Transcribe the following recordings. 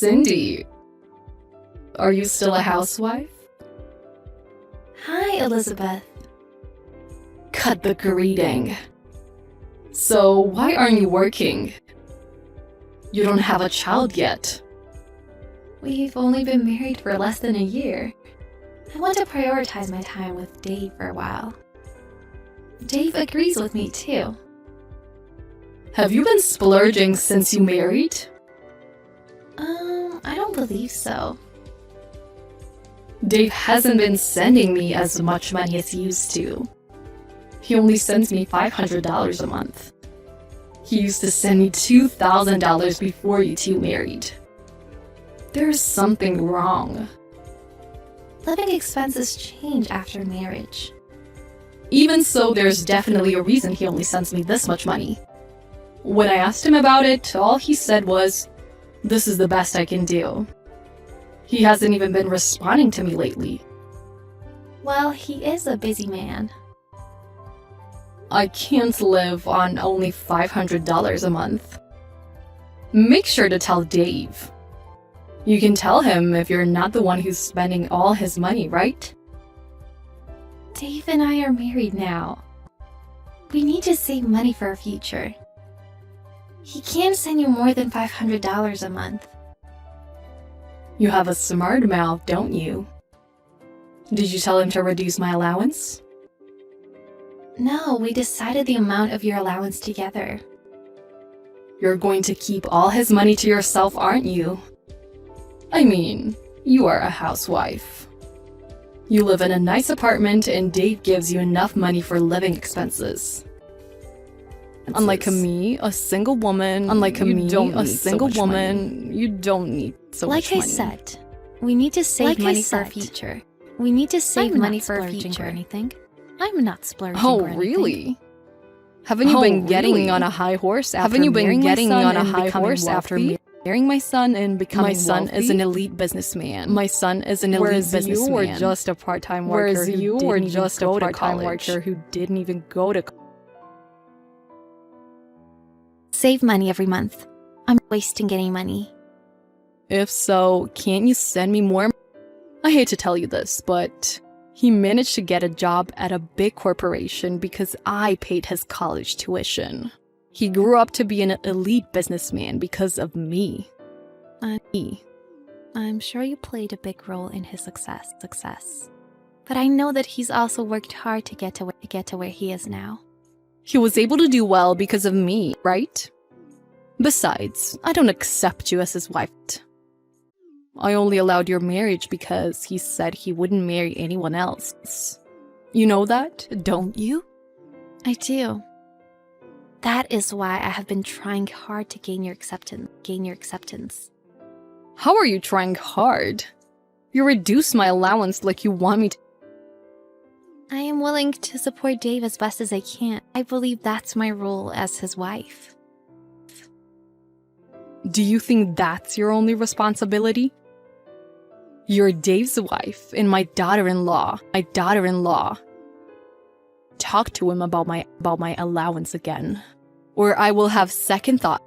Cindy, are you still a housewife? Hi, Elizabeth. Cut the greeting. So why aren't you working? You don't have a child yet. We've only been married for less than a year. I want to prioritize my time with Dave for a while. Dave agrees with me too. Have you been splurging since you married? I don't believe so. Dave hasn't been sending me as much money as he used to. He only sends me $500 a month. He used to send me $2,000 before you two married. There's something wrong. Living expenses change after marriage. Even so, there's definitely a reason he only sends me this much money. When I asked him about it, all he said was, "This is the best I can do." He hasn't even been responding to me lately. Well, he is a busy man. I can't live on only $500 a month. Make sure to tell Dave. You can tell him if you're not the one who's spending all his money, right? Dave and I are married now. We need to save money for our future. He can't send you more than $500 a month. You have a smart mouth, don't you? Did you tell him to reduce my allowance? No, we decided the amount of your allowance together. You're going to keep all his money to yourself, aren't you? I mean, you are a housewife. You live in a nice apartment and Dave gives you enough money for living expenses. Unlike me, a single woman, you don't need so much money. Like I said, we need to save money for our future. We need to save money for our future. I'm not splurging or anything. Really? Haven't you been getting on a high horse after marrying my son and becoming wealthy? My son is an elite businessman. Whereas you were just a part-time worker who didn't even go to college. Save money every month. I'm wasting any money. If so, can't you send me more? I hate to tell you this, but he managed to get a job at a big corporation because I paid his college tuition. He grew up to be an elite businessman because of me. I'm sure you played a big role in his success. But I know that he's also worked hard to get to where he is now. He was able to do well because of me, right? Besides, I don't accept you as his wife. I only allowed your marriage because he said he wouldn't marry anyone else. You know that, don't you? I do. That is why I have been trying hard to gain your acceptance. How are you trying hard? You reduced my allowance like you want me to. I am willing to support Dave as best as I can. I believe that's my role as his wife. Do you think that's your only responsibility? You're Dave's wife and my daughter-in-law. Talk to him about my allowance again, or I will have second thought.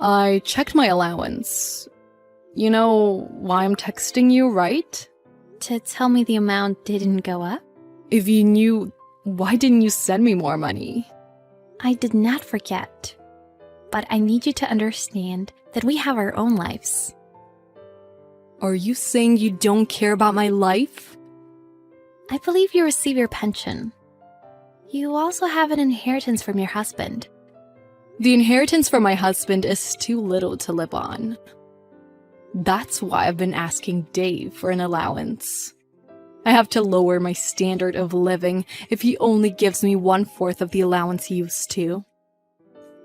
I checked my allowance. You know why I'm texting you, right? To tell me the amount didn't go up? If you knew, why didn't you send me more money? I did not forget. But I need you to understand that we have our own lives. Are you saying you don't care about my life? I believe you receive your pension. You also have an inheritance from your husband. The inheritance from my husband is too little to live on. That's why I've been asking Dave for an allowance. I have to lower my standard of living if he only gives me 1/4 of the allowance he used to.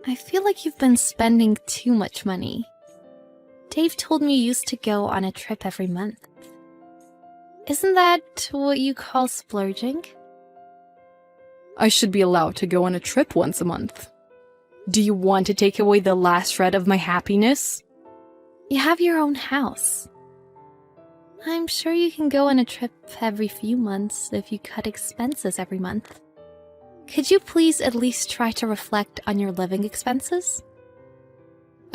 I feel like you've been spending too much money. Dave told me you used to go on a trip every month. Isn't that what you call splurging? I should be allowed to go on a trip once a month. Do you want to take away the last shred of my happiness? You have your own house. I'm sure you can go on a trip every few months if you cut expenses every month. Could you please at least try to reflect on your living expenses?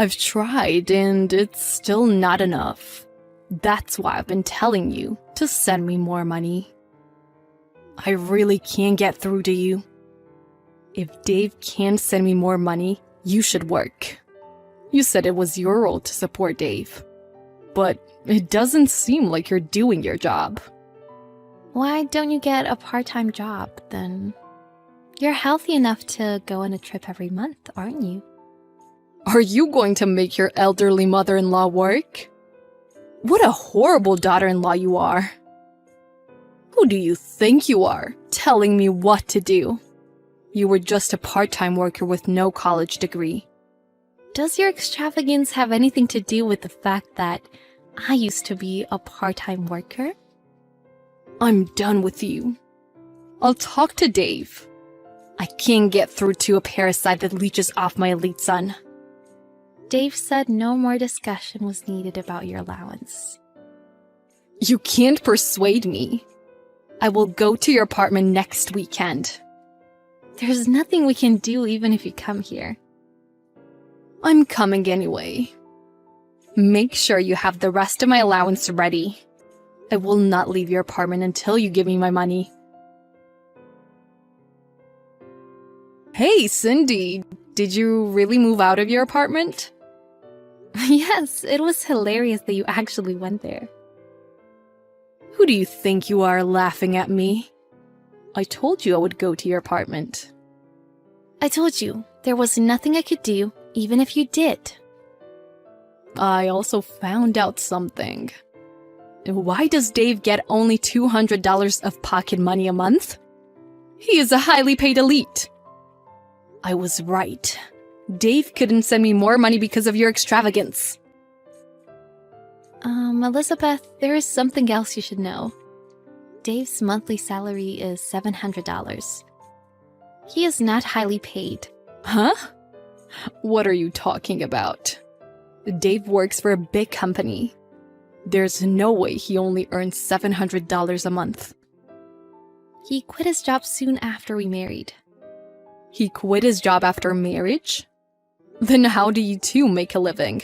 I've tried, and it's still not enough. That's why I've been telling you to send me more money. I really can't get through to you. If Dave can't send me more money, you should work. You said it was your role to support Dave. But it doesn't seem like you're doing your job. Why don't you get a part-time job, then? You're healthy enough to go on a trip every month, aren't you? Are you going to make your elderly mother-in-law work? What a horrible daughter-in-law you are. Who do you think you are, telling me what to do? You were just a part-time worker with no college degree. Does your extravagance have anything to do with the fact that I used to be a part-time worker? I'm done with you. I'll talk to Dave. I can't get through to a parasite that leeches off my elite son. Dave said no more discussion was needed about your allowance. You can't persuade me. I will go to your apartment next weekend. There's nothing we can do even if you come here. I'm coming anyway. Make sure you have the rest of my allowance ready. I will not leave your apartment until you give me my money. Hey, Cindy, did you really move out of your apartment? Yes, it was hilarious that you actually went there. Who do you think you are laughing at me? I told you I would go to your apartment. I told you, there was nothing I could do, even if you did. I also found out something. Why does Dave get only $200 of pocket money a month? He is a highly paid elite. I was right. Dave couldn't send me more money because of your extravagance. Elizabeth, there is something else you should know. Dave's monthly salary is $700. He is not highly paid. Huh? What are you talking about? Dave works for a big company. There's no way he only earns $700 a month. He quit his job soon after we married. He quit his job after marriage? Then how do you two make a living?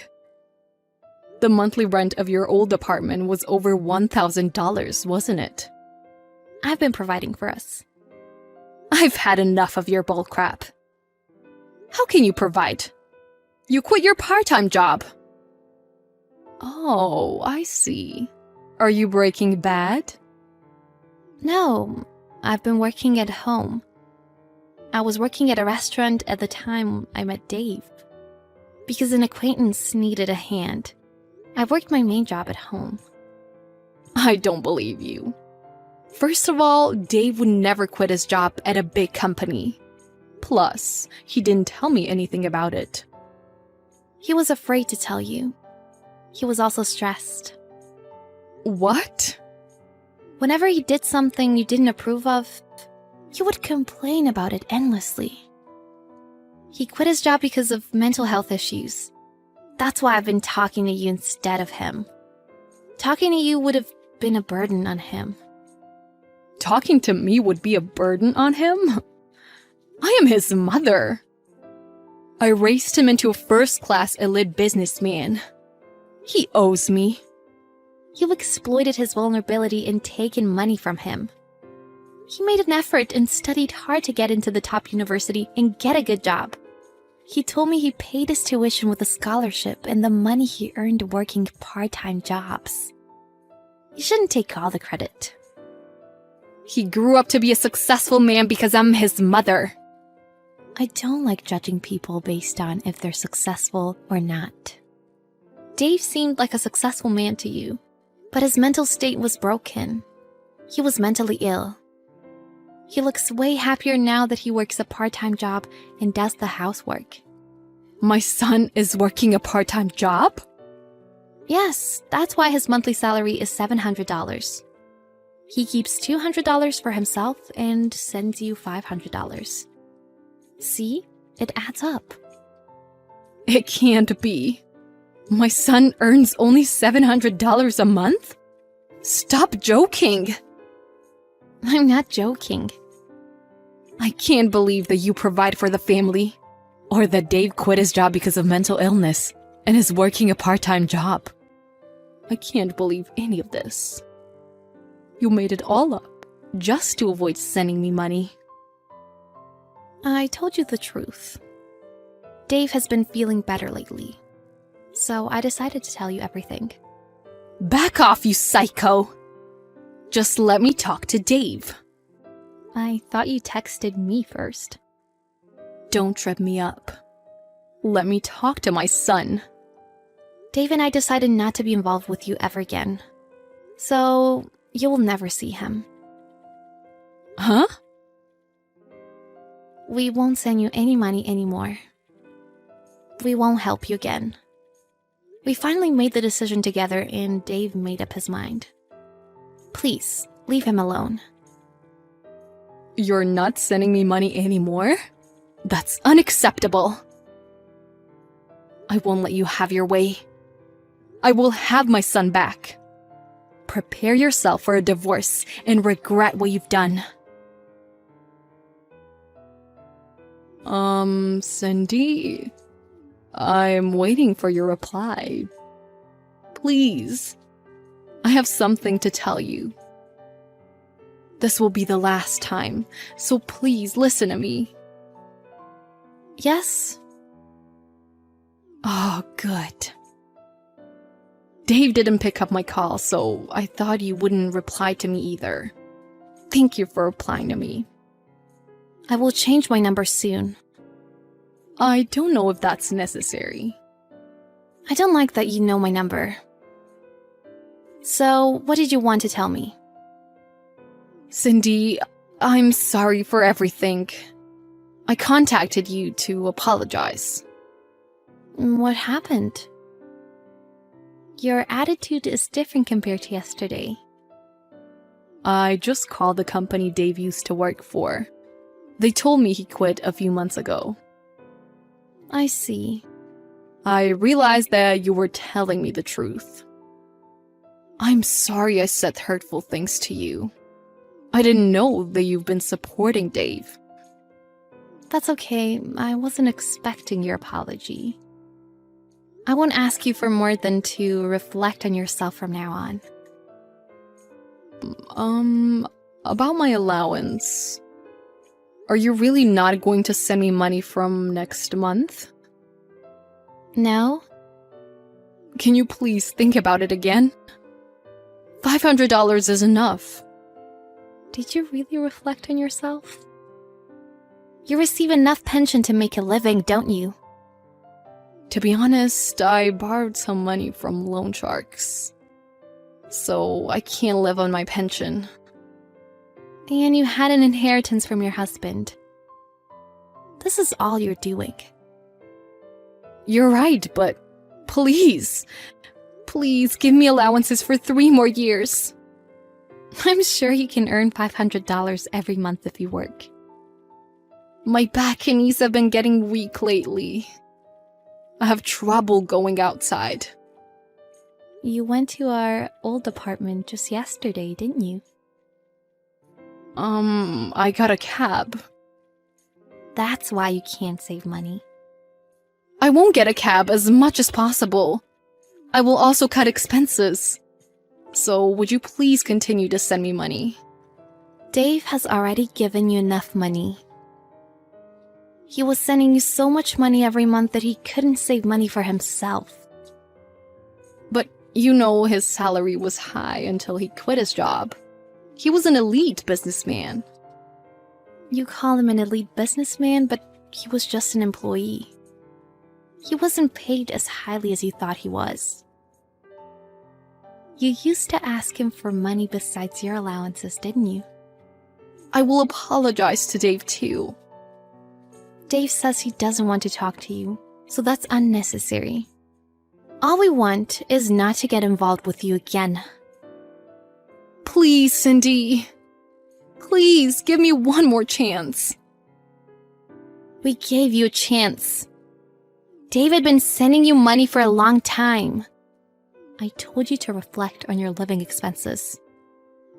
The monthly rent of your old apartment was over $1,000, wasn't it? I've been providing for us. I've had enough of your bull crap. How can you provide? You quit your part-time job. Oh, I see. Are you Breaking Bad? No, I've been working at home. I was working at a restaurant at the time I met Dave. Because an acquaintance needed a hand, I worked my main job at home. I don't believe you. First of all, Dave would never quit his job at a big company. Plus, he didn't tell me anything about it. He was afraid to tell you. He was also stressed. What? Whenever he did something you didn't approve of, he would complain about it endlessly. He quit his job because of mental health issues. That's why I've been talking to you instead of him. Talking to you would have been a burden on him. Talking to me would be a burden on him? I am his mother. I raised him into a first-class elite businessman. He owes me. You exploited his vulnerability and taken money from him. He made an effort and studied hard to get into the top university and get a good job. He told me he paid his tuition with a scholarship and the money he earned working part-time jobs. You shouldn't take all the credit. He grew up to be a successful man because I'm his mother. I don't like judging people based on if they're successful or not. Dave seemed like a successful man to you, but his mental state was broken. He was mentally ill. He looks way happier now that he works a part-time job and does the housework. My son is working a part-time job? Yes, that's why his monthly salary is $700. He keeps $200 for himself and sends you $500. See? It adds up. It can't be. My son earns only $700 a month? Stop joking. I'm not joking. I can't believe that you provide for the family, or that Dave quit his job because of mental illness. and is working a part-time job. I can't believe any of this. You made it all up just to avoid sending me money. I told you the truth. Dave has been feeling better lately, so I decided to tell you everything. Back off, you psycho! Just let me talk to Dave. I thought you texted me first. Don't trip me up. Let me talk to my son. Dave and I decided not to be involved with you ever again, so you will never see him. Huh? We won't send you any money anymore. We won't help you again. We finally made the decision together and Dave made up his mind. Please, leave him alone. You're not sending me money anymore? That's unacceptable. I won't let you have your way. I will have my son back. Prepare yourself for a divorce and regret what you've done. Cindy, I'm waiting for your reply. Please, I have something to tell you. This will be the last time, so please listen to me. Yes? Oh, good. Dave didn't pick up my call, so I thought you wouldn't reply to me either. Thank you for replying to me. I will change my number soon. I don't know if that's necessary. I don't like that you know my number. So, what did you want to tell me? Cindy, I'm sorry for everything. I contacted you to apologize. What happened? Your attitude is different compared to yesterday. I just called the company Dave used to work for. They told me he quit a few months ago. I see. I realized that you were telling me the truth. I'm sorry I said hurtful things to you. I didn't know that you've been supporting Dave. That's okay. I wasn't expecting your apology. I won't ask you for more than to reflect on yourself from now on. About my allowance. Are you really not going to send me money from next month? No? Can you please think about it again? $500 is enough. Did you really reflect on yourself? You receive enough pension to make a living, don't you? To be honest, I borrowed some money from loan sharks. So I can't live on my pension. And you had an inheritance from your husband. This is all you're doing. You're right, but please give me allowances for 3 more years. I'm sure you can earn $500 every month if you work. My back and knees have been getting weak lately. I have trouble going outside. You went to our old apartment just yesterday, didn't you? I got a cab. That's why you can't save money. I won't get a cab as much as possible. I will also cut expenses. So would you please continue to send me money? Dave has already given you enough money. He was sending you so much money every month that he couldn't save money for himself. But you know his salary was high until he quit his job. He was an elite businessman. You call him an elite businessman, but he was just an employee. He wasn't paid as highly as you thought he was. You used to ask him for money besides your allowances, didn't you? I will apologize to Dave too. Dave says he doesn't want to talk to you, so that's unnecessary. All we want is not to get involved with you again. Please, Cindy. Please, give me one more chance. We gave you a chance. Dave had been sending you money for a long time. I told you to reflect on your living expenses.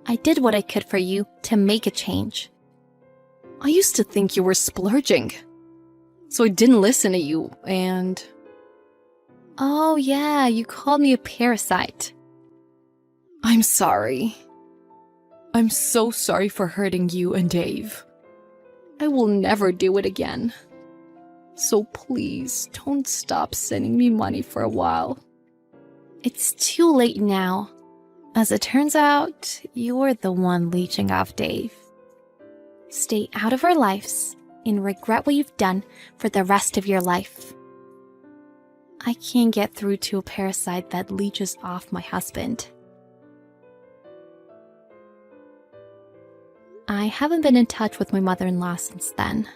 I did what I could for you to make a change. I used to think you were splurging. So I didn't listen to you, and Oh, yeah, you called me a parasite. I'm sorry. I'm so sorry for hurting you and Dave. I will never do it again. So please, don't stop sending me money for a while. It's too late now. As it turns out, you're the one leeching off Dave. Stay out of our lives and regret what you've done for the rest of your life. I can't get through to a parasite that leeches off my husband. I haven't been in touch with my mother-in-law since then.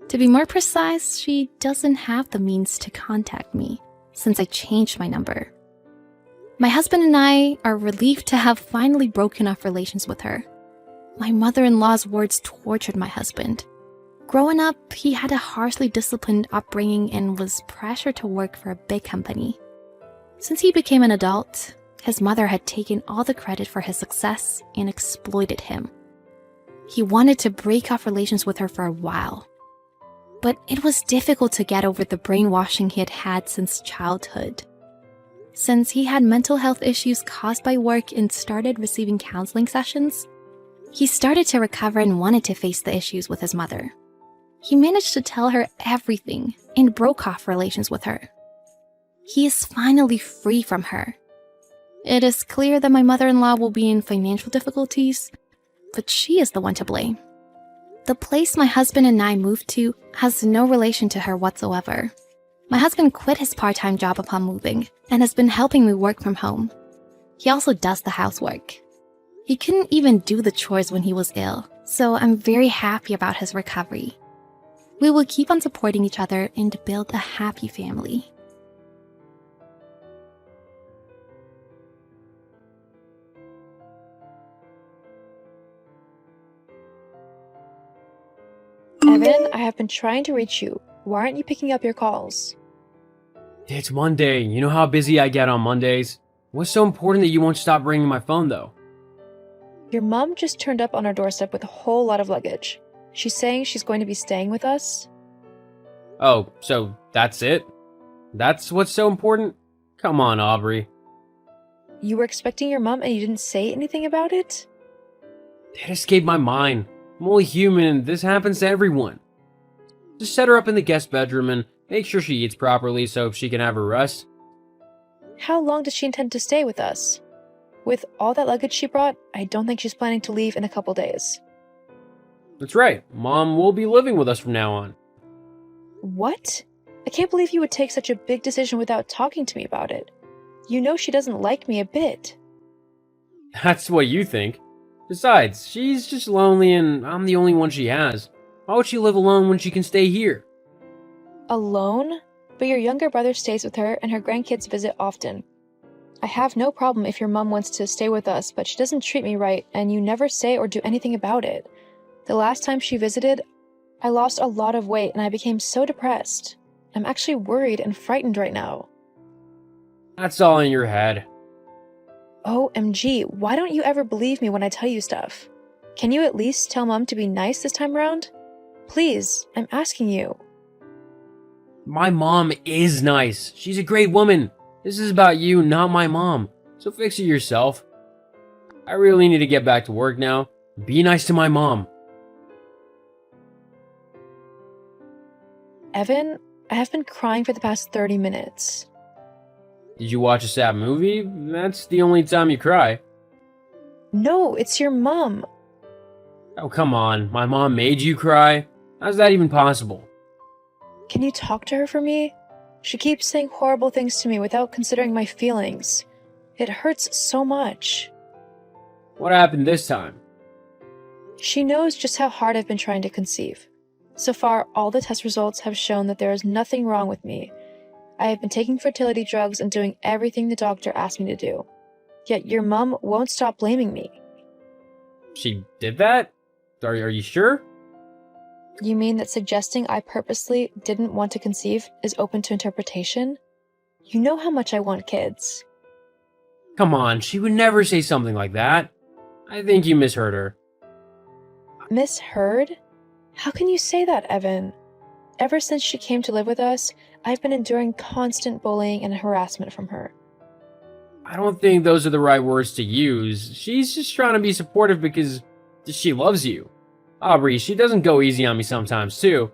To be more precise, she doesn't have the means to contact me since I changed my number. My husband and I are relieved to have finally broken off relations with her. My mother-in-law's words tortured my husband. Growing up, he had a harshly disciplined upbringing and was pressured to work for a big company. Since he became an adult, his mother had taken all the credit for his success and exploited him. He wanted to break off relations with her for a while, but it was difficult to get over the brainwashing he had had since childhood. Since he had mental health issues caused by work and started receiving counseling sessions, he started to recover and wanted to face the issues with his mother. He managed to tell her everything and broke off relations with her. He is finally free from her. It is clear that my mother-in-law will be in financial difficulties, but she is the one to blame. The place my husband and I moved to has no relation to her whatsoever. My husband quit his part-time job upon moving and has been helping me work from home. He also does the housework. He couldn't even do the chores when he was ill, so I'm very happy about his recovery. We will keep on supporting each other and build a happy family. Evan, I have been trying to reach you. Why aren't you picking up your calls? It's Monday. You know how busy I get on Mondays? What's so important that you won't stop ringing my phone, though? Your mom just turned up on our doorstep with a whole lot of luggage. She's saying she's going to be staying with us. Oh, so that's it? That's what's so important? Come on, Aubrey. You were expecting your mom and you didn't say anything about it? It escaped my mind. I'm only human and this happens to everyone. Just set her up in the guest bedroom and make sure she eats properly so she can have her rest. How long does she intend to stay with us? With all that luggage she brought, I don't think she's planning to leave in a couple days. That's right. Mom will be living with us from now on. What? I can't believe you would take such a big decision without talking to me about it. You know she doesn't like me a bit. That's what you think. Besides, she's just lonely and I'm the only one she has. Why would she live alone when she can stay here? Alone? But your younger brother stays with her and her grandkids visit often. I have no problem if your mom wants to stay with us, but she doesn't treat me right and you never say or do anything about it. The last time she visited, I lost a lot of weight and I became so depressed. I'm actually worried and frightened right now. That's all in your head. OMG, why don't you ever believe me when I tell you stuff? Can you at least tell Mom to be nice this time around? Please, I'm asking you. My mom is nice. She's a great woman. This is about you, not my mom. So fix it yourself. I really need to get back to work now. Be nice to my mom. Evan, I have been crying for the past 30 minutes. Did you watch a sad movie? That's the only time you cry. No, it's your mom. Oh, come on. My mom made you cry? How's that even possible? Can you talk to her for me? She keeps saying horrible things to me without considering my feelings. It hurts so much. What happened this time? She knows just how hard I've been trying to conceive. So far, all the test results have shown that there is nothing wrong with me. I have been taking fertility drugs and doing everything the doctor asked me to do. Yet your mom won't stop blaming me. She did that? Are you sure? You mean that suggesting I purposely didn't want to conceive is open to interpretation? You know how much I want kids. Come on, she would never say something like that. I think you misheard her. Misheard? How can you say that, Evan? Ever since she came to live with us, I've been enduring constant bullying and harassment from her. I don't think those are the right words to use. She's just trying to be supportive because she loves you. Aubrey, she doesn't go easy on me sometimes, too.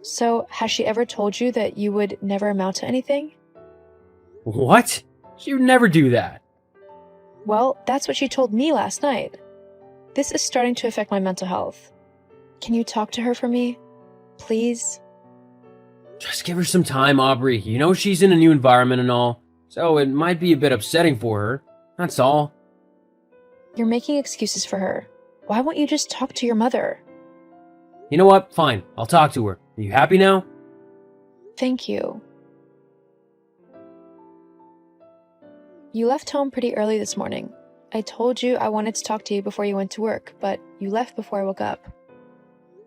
So, has she ever told you that you would never amount to anything? What? She would never do that. Well, that's what she told me last night. This is starting to affect my mental health. Can you talk to her for me? Please? Just give her some time, Aubrey. You know she's in a new environment and all, so it might be a bit upsetting for her. That's all. You're making excuses for her. Why won't you just talk to your mother? You know what? Fine. I'll talk to her. Are you happy now? Thank you. You left home pretty early this morning. I told you I wanted to talk to you before you went to work, but you left before I woke up.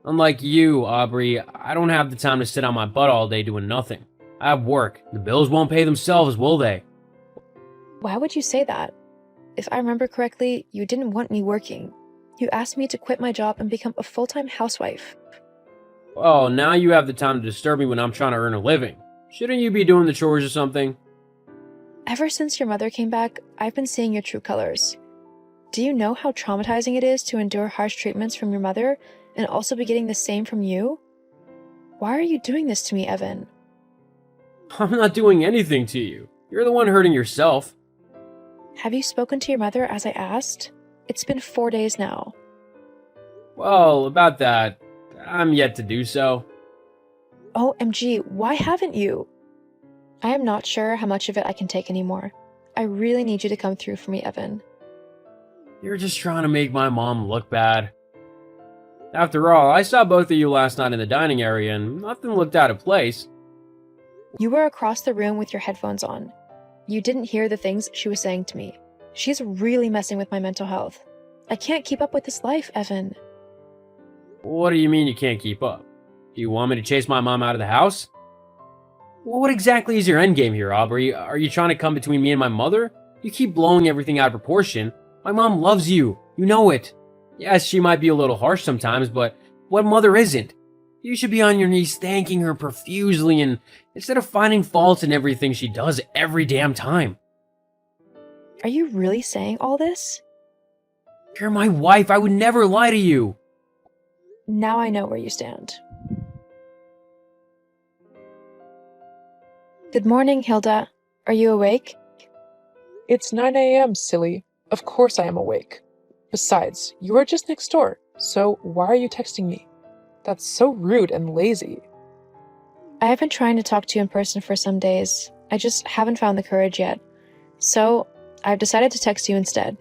Unlike you, Aubrey, I don't have the time to sit on my butt all day doing nothing. I have work. The bills won't pay themselves, will they? Why would you say that? If I remember correctly, you didn't want me working. You asked me to quit my job and become a full-time housewife. Well, now you have the time to disturb me when I'm trying to earn a living. Shouldn't you be doing the chores or something? Ever since your mother came back, I've been seeing your true colors. Do you know how traumatizing it is to endure harsh treatments from your mother and also be getting the same from you? Why are you doing this to me, Evan? I'm not doing anything to you. You're the one hurting yourself. Have you spoken to your mother as I asked? It's been 4 days now. Well, about that, I'm yet to do so. OMG, why haven't you? I am not sure how much of it I can take anymore. I really need you to come through for me, Evan. You're just trying to make my mom look bad. After all, I saw both of you last night in the dining area and nothing looked out of place. You were across the room with your headphones on. You didn't hear the things she was saying to me. She's really messing with my mental health. I can't keep up with this life, Evan. What do you mean you can't keep up? Do you want me to chase my mom out of the house? Well, what exactly is your endgame here, Aubrey? Are you trying to come between me and my mother? You keep blowing everything out of proportion. My mom loves you. You know it. Yes, she might be a little harsh sometimes, but what mother isn't? You should be on your knees thanking her profusely and instead of finding faults in everything she does every damn time. Are you really saying all this? You're my wife. I would never lie to you. Now I know where you stand. Good morning, Hilda. Are you awake? It's 9 a.m., silly. Of course I am awake. Besides, you are just next door, so why are you texting me? That's so rude and lazy. I have been trying to talk to you in person for some days. I just haven't found the courage yet. So, I've decided to text you instead.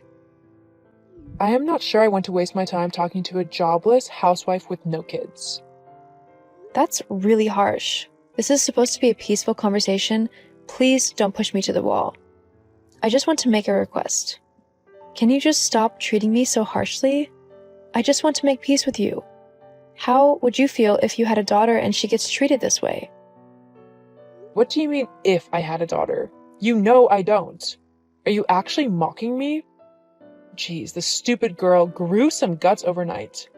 I am not sure I want to waste my time talking to a jobless housewife with no kids. That's really harsh. This is supposed to be a peaceful conversation. Please don't push me to the wall. I just want to make a request. Can you just stop treating me so harshly? I just want to make peace with you. How would you feel if you had a daughter and she gets treated this way? What do you mean, if I had a daughter? You know I don't. Are you actually mocking me? Jeez, the stupid girl grew some guts overnight.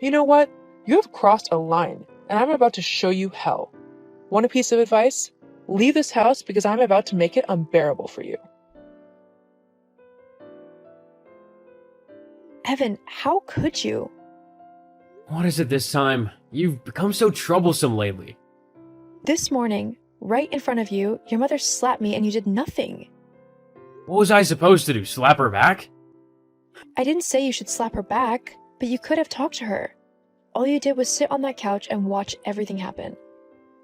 You know what? You have crossed a line, and I'm about to show you hell. Want a piece of advice? Leave this house because I'm about to make it unbearable for you. Evan, how could you? What is it this time? You've become so troublesome lately. This morning, right in front of you, your mother slapped me and you did nothing. What was I supposed to do? Slap her back? I didn't say you should slap her back, but you could have talked to her. All you did was sit on that couch and watch everything happen.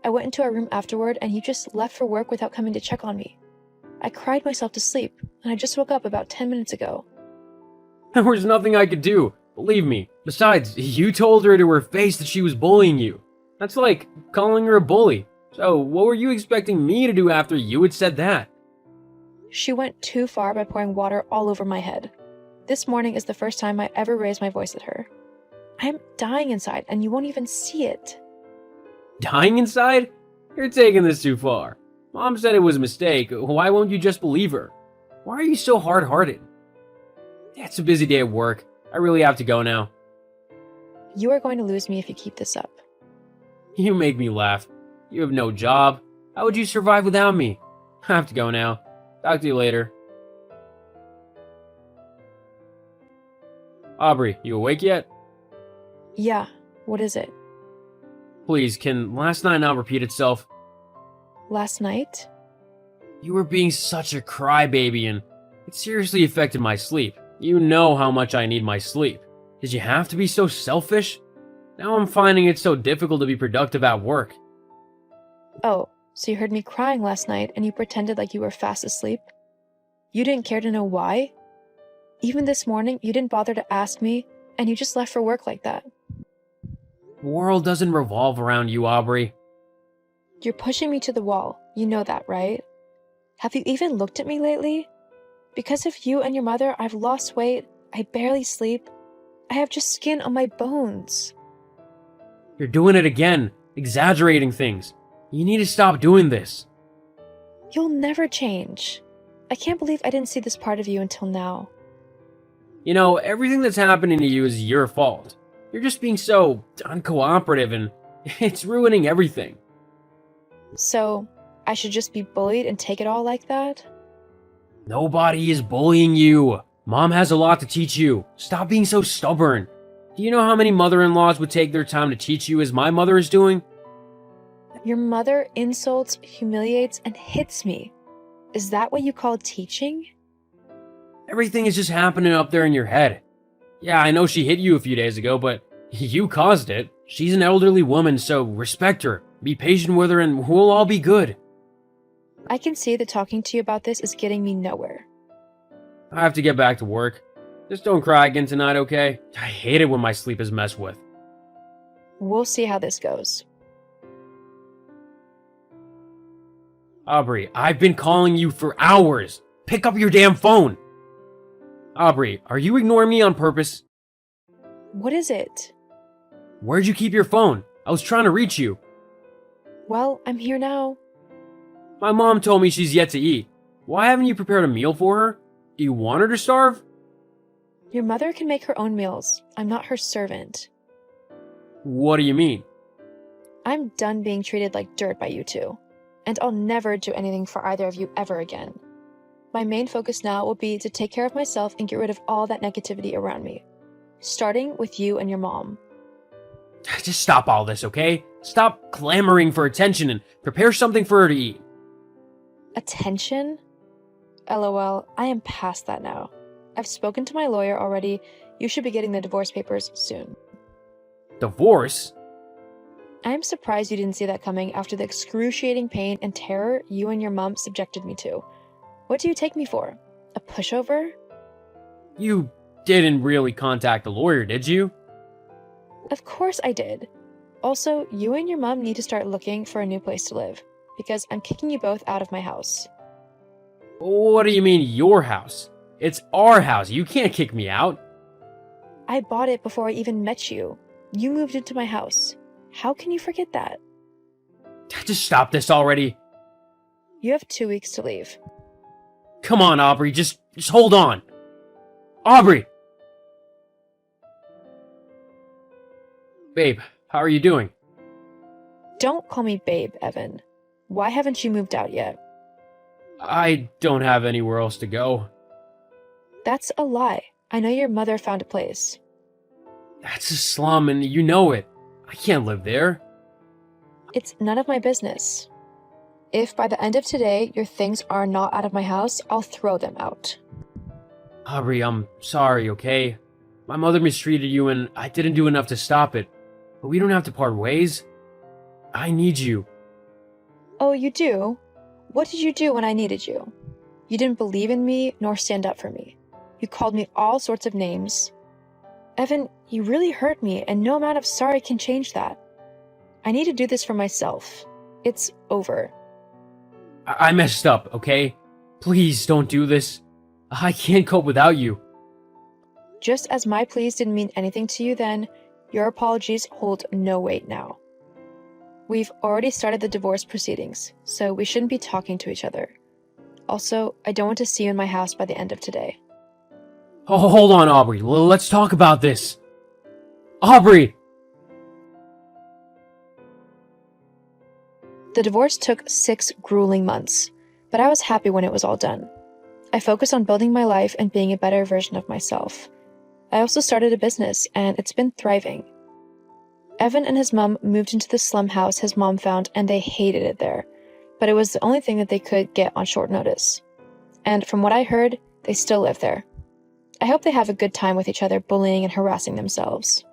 I went into our room afterward and you just left for work without coming to check on me. I cried myself to sleep, and I just woke up about 10 minutes ago. There was nothing I could do. Believe me. Besides, you told her to her face that she was bullying you. That's like calling her a bully. So, what were you expecting me to do after you had said that? She went too far by pouring water all over my head. This morning is the first time I ever raised my voice at her. I'm dying inside, and you won't even see it. Dying inside? You're taking this too far. Mom said it was a mistake. Why won't you just believe her? Why are you so hard-hearted? It's a busy day at work. I really have to go now. You are going to lose me if you keep this up. You make me laugh. You have no job. How would you survive without me? I have to go now. Talk to you later. Aubrey, you awake yet? Yeah, what is it? Please, can last night not repeat itself? Last night? You were being such a crybaby and it seriously affected my sleep. You know how much I need my sleep. Did you have to be so selfish? Now I'm finding it so difficult to be productive at work. Oh, so you heard me crying last night and you pretended like you were fast asleep? You didn't care to know why? Even this morning, you didn't bother to ask me, and you just left for work like that. The world doesn't revolve around you, Aubrey. You're pushing me to the wall. You know that, right? Have you even looked at me lately? Because of you and your mother, I've lost weight, I barely sleep, I have just skin on my bones. You're doing it again, exaggerating things. You need to stop doing this. You'll never change. I can't believe I didn't see this part of you until now. You know, everything that's happening to you is your fault. You're just being so uncooperative and it's ruining everything. So, I should just be bullied and take it all like that? Nobody is bullying you. Mom has a lot to teach you. Stop being so stubborn. Do you know how many mother-in-laws would take their time to teach you as my mother is doing? Your mother insults, humiliates, and hits me. Is that what you call teaching? Everything is just happening up there in your head. Yeah, I know she hit you a few days ago, but you caused it. She's an elderly woman, so respect her. Be patient with her and we'll all be good. I can see that talking to you about this is getting me nowhere. I have to get back to work. Just don't cry again tonight, okay? I hate it when my sleep is messed with. We'll see how this goes. Aubrey, I've been calling you for hours. Pick up your damn phone. Aubrey, are you ignoring me on purpose? What is it? Where'd you keep your phone? I was trying to reach you. Well, I'm here now. My mom told me she's yet to eat. Why haven't you prepared a meal for her? Do you want her to starve? Your mother can make her own meals. I'm not her servant. What do you mean? I'm done being treated like dirt by you two. And I'll never do anything for either of you ever again. My main focus now will be to take care of myself and get rid of all that negativity around me. Starting with you and your mom. Just stop all this, okay? Stop clamoring for attention and prepare something for her to eat. Attention? LOL, I am past that now. I've spoken to my lawyer already. You should be getting the divorce papers soon. Divorce? I'm surprised you didn't see that coming after the excruciating pain and terror you and your mom subjected me to. What do you take me for? A pushover? You didn't really contact the lawyer, did you? Of course I did. Also, you and your mom need to start looking for a new place to live, because I'm kicking you both out of my house. What do you mean, your house? It's our house. You can't kick me out. I bought it before I even met you. You moved into my house. How can you forget that? Just stop this already. You have 2 weeks to leave. Come on, Aubrey. Just hold on. Aubrey! Babe, how are you doing? Don't call me babe, Evan. Why haven't you moved out yet? I don't have anywhere else to go. That's a lie. I know your mother found a place. That's a slum and you know it. I can't live there. It's none of my business. If by the end of today your things are not out of my house, I'll throw them out. Aubrey, I'm sorry, okay? My mother mistreated you and I didn't do enough to stop it. But we don't have to part ways. I need you. Oh, you do? What did you do when I needed you? You didn't believe in me nor stand up for me. You called me all sorts of names. Evan, you really hurt me and no amount of sorry can change that. I need to do this for myself. It's over. I messed up, okay? Please don't do this. I can't cope without you. Just as my pleas didn't mean anything to you then, your apologies hold no weight now. We've already started the divorce proceedings, so we shouldn't be talking to each other. Also, I don't want to see you in my house by the end of today. Oh, hold on, Aubrey. Let's talk about this. Aubrey! The divorce took 6 grueling months, but I was happy when it was all done. I focused on building my life and being a better version of myself. I also started a business, and it's been thriving. Evan and his mom moved into the slum house his mom found, and they hated it there, but it was the only thing that they could get on short notice. And from what I heard, they still live there. I hope they have a good time with each other bullying and harassing themselves.